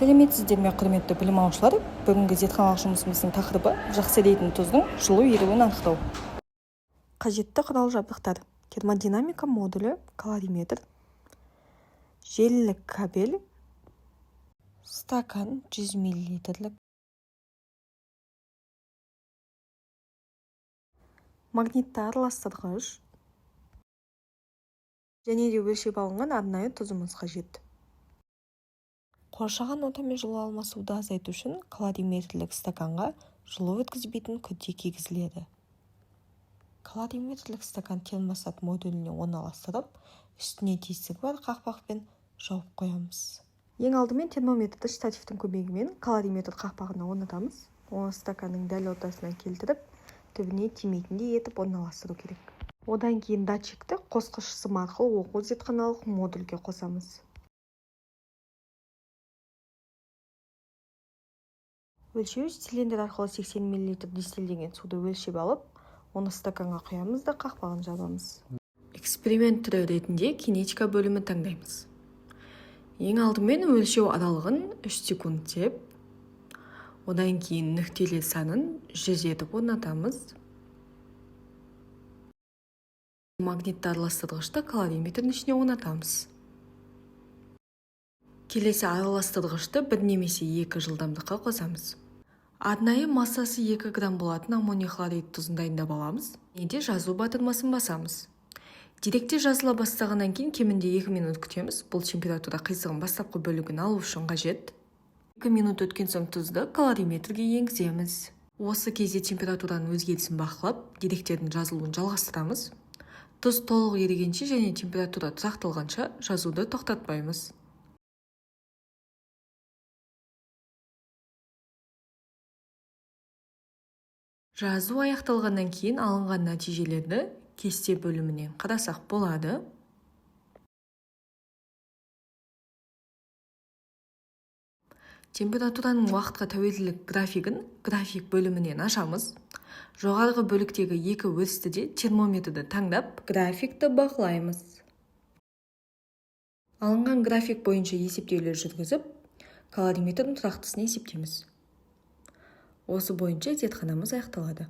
Сәлеметсіздер ме, құрметті білім алушылар? Бүгінгі зертханалық жұмысымыздың тақырыбы жақсы ерейтін тұздың жылу еруін анықтау. Қажетті құрал жабдықтар: термодинамика модулі, калориметр, желілік кабель, стакан 100 мл, магнитті араластырғыш және де өлшеп алынған арнайы тұзымыз қажет. Қоршаған ортамен жылу алмасуды азайту үшін калориметрлік стаканға жылу өткізбейтін күрте кигізіледі. Калориметрлік стакан термостат модуліне орналастырып, үстіне тесігі бар қақпақпен жауып қоямыз. Ең алдымен термометрді штативтің көмегімен калориметр қақпағына орнатамыз. Оны стаканның дәл ортасына келтіріп, түбіне тимейтіндей етіп орналастыру керек. Одан кейін датчикті қосқыш сым арқылы оқу зертханалық модульге қосамыз. Өлшеуіш цилиндр арқылы 80 мл дистилдеген суды өлшеп алып, оны стаканға құямыз да қақпағын жабамыз. Эксперимент түрі ретінде кинетика бөлімін таңдаймыз. Ең алдымен өлшеу аралығын 3 секунд деп, одан кейін нүктелер санын 100 етіп орнатамыз. Магнитті араластырғышты калориметрдің ішіне орнатамыз. Келесі араластырғышты 1 немесе 2 жылдамдыққа қосамыз. Арнайы массасы 2 грамм болатын аммоний хлорид тұзын дайындап аламыз. Неде жазу батырмасын басамыз. Директе жазыла бастағаннан кейін кемінде 2 минут күтеміз. Бұл температура қисығын бастапқы бөлігін алу үшін қажет. 2 минут өткен соң тұзды калориметрге енгіземіз. Осы кезде температураның өзгерісін бақылап, директердің жазылуын жалғастырамыз. Тұз толық ерігенше және температура тұрақталғанша жазуды тоқтатпаймыз. Жазу аяқталғаннан кейін алынған нәтижелерді кесте бөлімінен қарасақ болады. Температураның уақытқа тәуелділік графигін график бөлімінен ашамыз. Жоғарғы бөліктегі 2 өрістіде термометрді таңдап, графикті бақылаймыз. Алынған график бойынша есептеулер жүргізіп, калориметрдің тұрақтысын есептейміз. Осы бойынша зертханамыз аяқталады.